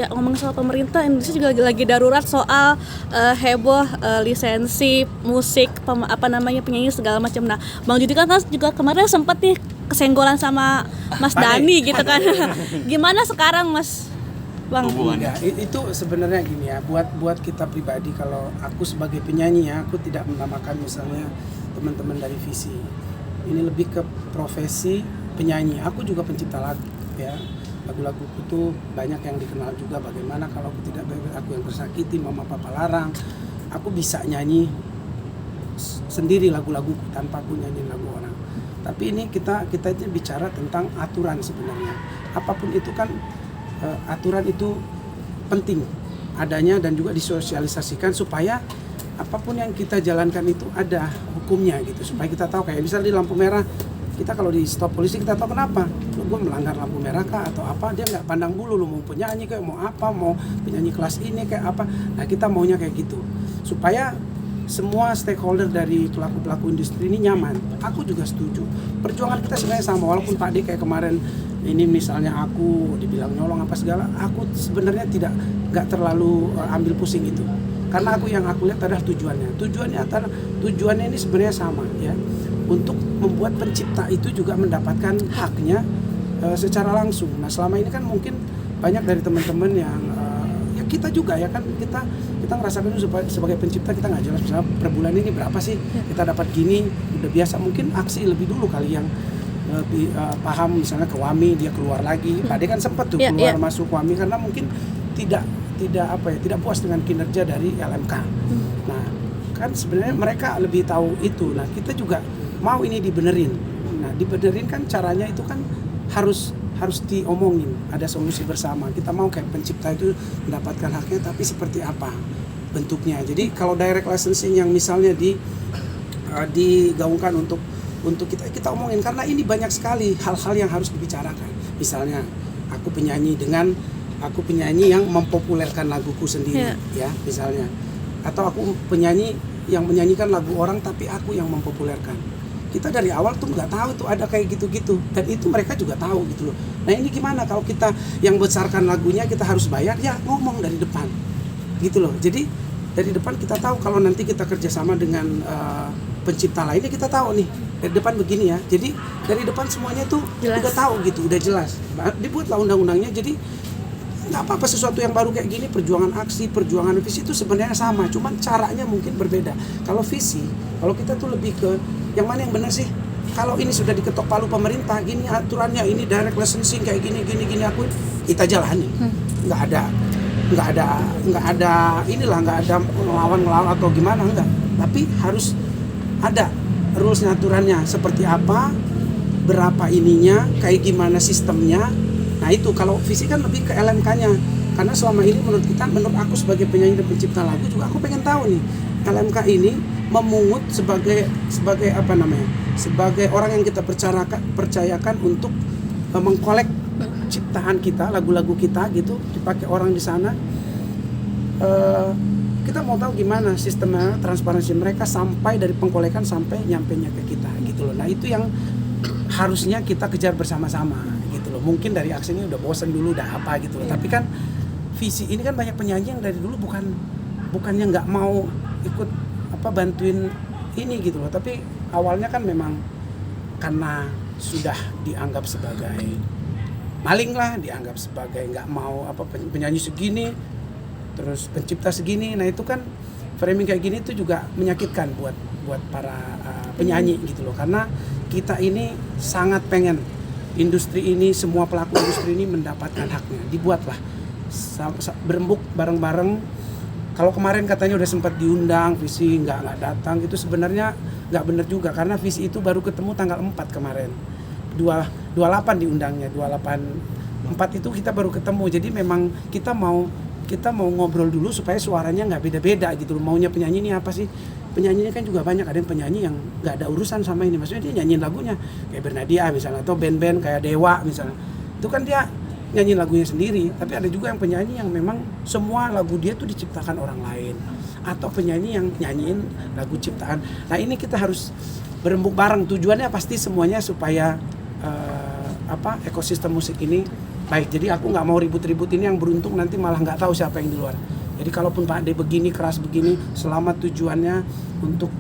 Ya, ngomong soal pemerintah, Indonesia juga lagi darurat soal heboh lisensi musik, penyanyi segala macam. Nah, Bang Judi kan juga kemarin sempat nih kesenggolan sama Mas Dani gitu kan. Gimana sekarang Mas Bang? Ya, itu sebenarnya gini ya, buat kita pribadi, kalau aku sebagai penyanyi ya, aku tidak menamakan misalnya teman-teman dari Visi. Ini lebih ke profesi penyanyi. Aku juga pencipta lagu ya. Lagu-laguku tuh banyak yang dikenal juga. Bagaimana kalau aku tidak bebas, aku yang tersakiti, mama papa larang. Aku bisa nyanyi sendiri lagu-laguku tanpa aku nyanyi lagu orang. Tapi ini kita itu bicara tentang aturan sebenarnya. Apapun itu kan aturan itu penting adanya dan juga disosialisasikan supaya apapun yang kita jalankan itu ada hukumnya gitu, supaya kita tahu. Kayak misalnya di lampu merah, kita kalau di stop polisi kita tahu kenapa gue melanggar lampu merah kah atau apa. Dia nggak pandang bulu lu mau penyanyi kayak mau apa, mau penyanyi kelas ini kayak apa. Nah, kita maunya kayak gitu supaya semua stakeholder dari pelaku-pelaku industri ini nyaman. Aku juga setuju. Perjuangan kita sebenarnya sama, walaupun Pak D kayak kemarin ini misalnya aku dibilang nyolong apa segala, aku sebenarnya nggak terlalu ambil pusing itu. Karena yang aku lihat adalah tujuannya ini sebenarnya sama ya, untuk membuat pencipta itu juga mendapatkan haknya secara langsung. Nah, selama ini kan mungkin banyak dari teman-teman yang ya kita juga ya kan, kita ngerasakan itu sebagai pencipta, kita nggak jelas misalnya per bulan ini berapa sih kita dapat gini, udah biasa. Mungkin aksi lebih dulu kali yang lebih paham, misalnya ke WAMI dia keluar lagi. Tadi kan sempat tuh keluar masuk WAMI karena mungkin tidak puas dengan kinerja dari LMK. Nah, kan sebenarnya mereka lebih tahu itu. Nah, kita juga mau ini dibenerin. Nah, dibenerin kan caranya itu kan harus diomongin, ada solusi bersama. Kita mau kayak pencipta itu mendapatkan haknya, tapi seperti apa bentuknya. Jadi kalau direct licensing yang misalnya digaungkan untuk kita omongin, karena ini banyak sekali hal-hal yang harus dibicarakan. Misalnya aku penyanyi yang mempopulerkan laguku sendiri ya misalnya, atau aku penyanyi yang menyanyikan lagu orang tapi aku yang mempopulerkan. Kita dari awal tuh nggak tahu tuh ada kayak gitu-gitu, dan itu mereka juga tahu gitu loh. Nah, ini gimana kalau kita yang besarkan lagunya kita harus bayar, ya ngomong dari depan gitu loh. Jadi dari depan kita tahu, kalau nanti kita kerjasama dengan pencipta lainnya, kita tahu nih dari depan begini ya. Jadi dari depan semuanya tuh udah tahu gitu, udah jelas. Dibuatlah undang-undangnya. Jadi nggak apa-apa sesuatu yang baru kayak gini. Perjuangan aksi, perjuangan visi itu sebenarnya sama, cuman caranya mungkin berbeda. Kalau visi, kalau kita tuh lebih ke yang mana yang benar sih. Kalau ini sudah diketok palu pemerintah, gini aturannya, ini direct licensing kayak gini aku kita jalani. Nggak ada ngelawan atau gimana, enggak. Tapi harus ada rules-nya, aturannya seperti apa, berapa ininya, kayak gimana sistemnya. Nah, itu kalau visi kan lebih ke LMK-nya. Karena selama ini menurut aku sebagai penyanyi dan pencipta lagu juga, aku pengen tahu nih LMK ini memungut sebagai apa namanya? Sebagai orang yang kita percayakan untuk mengkolek ciptaan kita, lagu-lagu kita gitu, dipakai orang di sana. Kita mau tahu gimana sistemnya, transparansi mereka sampai dari pengkolekan sampai nyampenya ke kita gitu loh. Nah, itu yang harusnya kita kejar bersama-sama gitu loh. Mungkin dari aksi ini udah bosan dulu, udah apa gitu loh. Tapi kan visi ini kan banyak penyanyi yang dari dulu bukannya nggak mau ikut bantuin ini gitu loh. Tapi awalnya kan memang karena sudah dianggap sebagai maling lah, dianggap sebagai nggak mau penyanyi segini, terus pencipta segini. Nah, itu kan framing kayak gini tuh juga menyakitkan buat para penyanyi gitu loh. Karena kita ini sangat pengen industri ini, semua pelaku industri ini mendapatkan haknya. Dibuatlah berembuk bareng-bareng. Kalau kemarin katanya udah sempat diundang, Visi nggak datang, itu sebenarnya nggak benar juga, karena Visi itu baru ketemu tanggal 4 kemarin. 28 diundangnya, 4 itu kita baru ketemu. Jadi memang kita mau ngobrol dulu supaya suaranya nggak beda-beda gitu loh. Maunya penyanyi ini apa sih? Penyanyinya kan juga banyak, ada yang penyanyi yang nggak ada urusan sama ini. Maksudnya dia nyanyiin lagunya kayak Bernadia misalnya, atau band-band kayak Dewa misalnya. Itu kan dia nyanyiin lagunya sendiri. Tapi ada juga yang penyanyi yang memang semua lagu dia tuh diciptakan orang lain, atau penyanyi yang nyanyiin lagu ciptaan. Nah, ini kita harus berembuk bareng. Tujuannya pasti semuanya supaya ekosistem musik ini Baik, jadi aku nggak mau ribut-ribut ini, yang beruntung nanti malah nggak tahu siapa yang di luar. Jadi kalaupun Pak Ade begini, keras begini, selama tujuannya untuk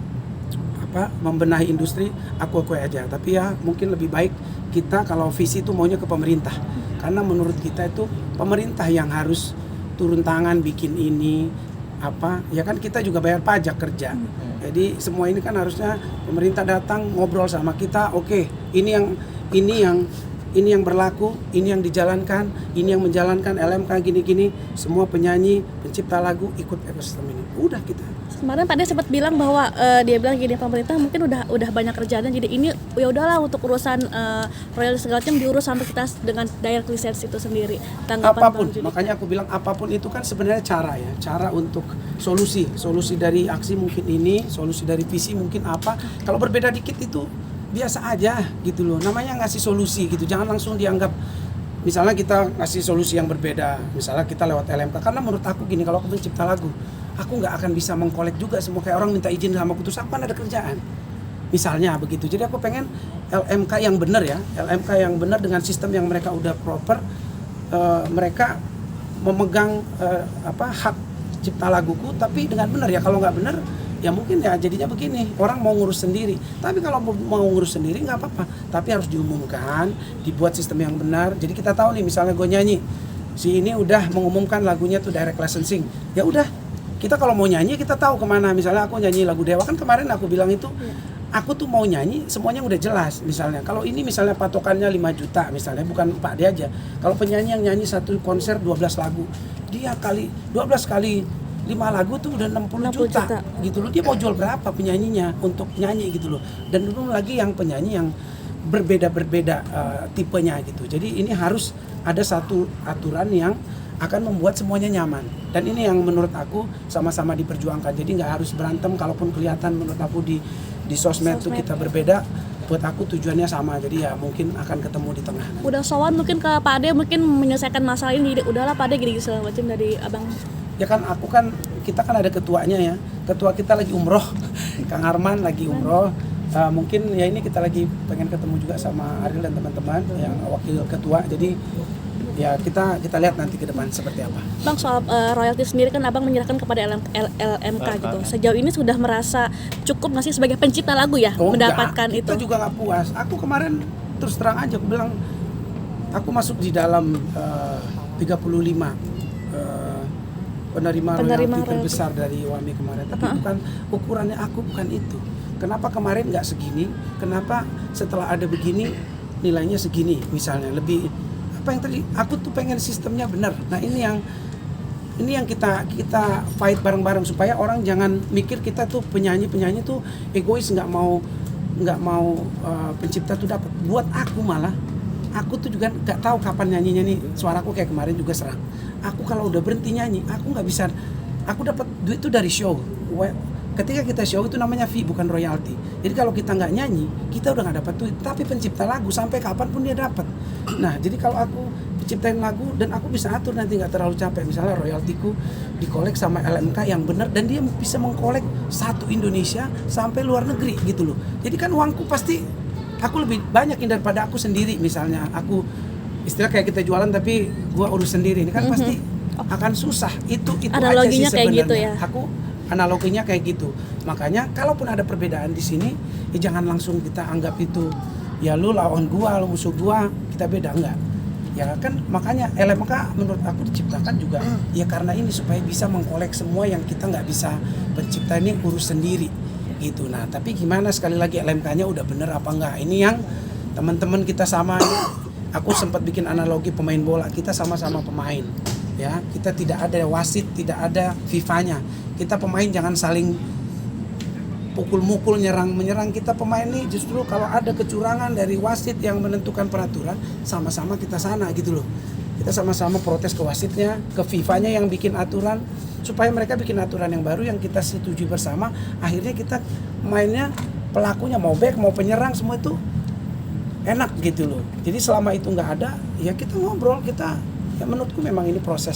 membenahi industri, aku aja. Tapi ya mungkin lebih baik kita kalau visi itu maunya ke pemerintah. Karena menurut kita itu pemerintah yang harus turun tangan bikin ini, ya kan kita juga bayar pajak kerja. Jadi semua ini kan harusnya pemerintah datang ngobrol sama kita, oke, ini yang berlaku, ini yang dijalankan, ini yang menjalankan LMK gini-gini, semua penyanyi, pencipta lagu ikut ekosistem ini. Udah kita. Kemarin Pak Ade sempat bilang bahwa dia bilang gini, pemerintah mungkin udah banyak kerjaan, jadi ini ya udahlah untuk urusan royalti segala macam diurus sampai kita dengan direct lisensi itu sendiri. Tanggapan Apapun, Bang Judika. makanya aku bilang apapun itu kan sebenarnya cara untuk solusi dari aksi mungkin ini, solusi dari visi mungkin apa. Kalau berbeda dikit itu biasa aja gitu loh, namanya ngasih solusi gitu, jangan langsung dianggap misalnya kita ngasih solusi yang berbeda, misalnya kita lewat LMK, karena menurut aku gini, kalau aku pencipta lagu, aku nggak akan bisa mengkolek juga semua kayak orang minta izin sama aku, terus aku kan ada kerjaan, misalnya begitu. Jadi aku pengen LMK yang benar ya, LMK yang benar dengan sistem yang mereka udah proper, mereka memegang hak cipta laguku, tapi dengan benar ya. Kalau nggak benar ya mungkin ya jadinya begini, orang mau ngurus sendiri. Tapi kalau mau ngurus sendiri nggak apa-apa, tapi harus diumumkan, dibuat sistem yang benar. Jadi kita tahu nih, misalnya gue nyanyi, si ini udah mengumumkan lagunya tuh direct licensing, ya udah, kita kalau mau nyanyi kita tahu kemana. Misalnya aku nyanyi lagu Dewa, kan kemarin aku bilang itu aku tuh mau nyanyi semuanya udah jelas. Misalnya kalau ini misalnya patokannya 5 juta misalnya, bukan Pak De aja, kalau penyanyi yang nyanyi satu konser 12 lagu, dia kali 12 kali 5 lagu tuh udah 60 juta gitu loh. Dia mau jual berapa penyanyinya untuk nyanyi gitu loh. Dan belum lagi yang penyanyi yang berbeda tipenya gitu. Jadi ini harus ada satu aturan yang akan membuat semuanya nyaman. Dan ini yang menurut aku sama-sama diperjuangkan. Jadi nggak harus berantem, kalaupun kelihatan menurut aku di sosmed tuh kita berbeda, buat aku tujuannya sama. Jadi ya mungkin akan ketemu di tengah. Udah sowan mungkin ke Pak Ade mungkin menyelesaikan masalah ini, jadi udahlah Pak Ade gini segala macam dari Abang. Ya kan kita kan ada ketuanya ya. Ketua kita lagi umroh, Kang Arman lagi umroh. Mungkin ya ini kita lagi pengen ketemu juga sama Ariel dan teman-teman yang wakil ketua. Jadi ya kita lihat nanti ke depan seperti apa. Bang, soal royalti sendiri kan Abang menyerahkan kepada LMK gitu. Sejauh ini sudah merasa cukup nggak sih sebagai pencipta lagu ya mendapatkan enggak, itu? Kita juga nggak puas. Aku kemarin terus terang aja aku bilang aku masuk di dalam 35 penerima royalti terbesar dari WAMI kemarin. Tapi bukan ukurannya, aku bukan itu. Kenapa kemarin nggak segini? Kenapa setelah ada begini nilainya segini? Misalnya lebih apa yang tadi? Aku tuh pengen sistemnya benar. Nah ini yang kita fight bareng-bareng supaya orang jangan mikir kita tuh penyanyi tuh egois, nggak mau pencipta tuh dapat. Buat aku malah aku tuh juga nggak tahu kapan nyanyinya nih. Suaraku kayak kemarin juga serak. Aku kalau udah berhenti nyanyi, aku nggak bisa. Aku dapat duit itu dari show. Ketika kita show itu namanya fee, bukan royalti. Jadi kalau kita nggak nyanyi, kita udah nggak dapat duit. Tapi pencipta lagu sampai kapanpun dia dapat. Nah, jadi kalau aku penciptain lagu dan aku bisa atur nanti nggak terlalu capek. Misalnya royaltiku dikolek sama LMK yang benar dan dia bisa mengkolek satu Indonesia sampai luar negeri gitu loh. Jadi kan uangku pasti aku lebih banyak daripada aku sendiri. Misalnya aku istilah kayak kita jualan tapi gua urus sendiri, ini kan pasti akan susah. Itu analoginya aja sih kayak sebenarnya. gitu ya. Aku analoginya kayak gitu. Makanya kalaupun ada perbedaan di sini, ya jangan langsung kita anggap itu ya lu lawan gua, lu musuh gua, kita beda, enggak. Ya kan makanya LMK menurut aku diciptakan juga ya karena ini supaya bisa mengkolek semua yang kita nggak bisa pencipta ini urus sendiri gitu. Nah, tapi gimana sekali lagi LMK-nya udah bener apa enggak? Ini yang teman-teman kita sama. Aku sempat bikin analogi pemain bola, kita sama-sama pemain. Ya, kita tidak ada wasit, tidak ada FIFA-nya. Kita pemain jangan saling pukul-mukul, menyerang. Kita pemain nih justru kalau ada kecurangan dari wasit yang menentukan peraturan, sama-sama kita sana gitu loh. Kita sama-sama protes ke wasitnya, ke FIFA-nya yang bikin aturan, supaya mereka bikin aturan yang baru yang kita setujui bersama. Akhirnya kita mainnya, pelakunya mau back, mau penyerang, semua itu enak gitu loh. Jadi selama itu nggak ada, ya kita ngobrol, ya menurutku memang ini proses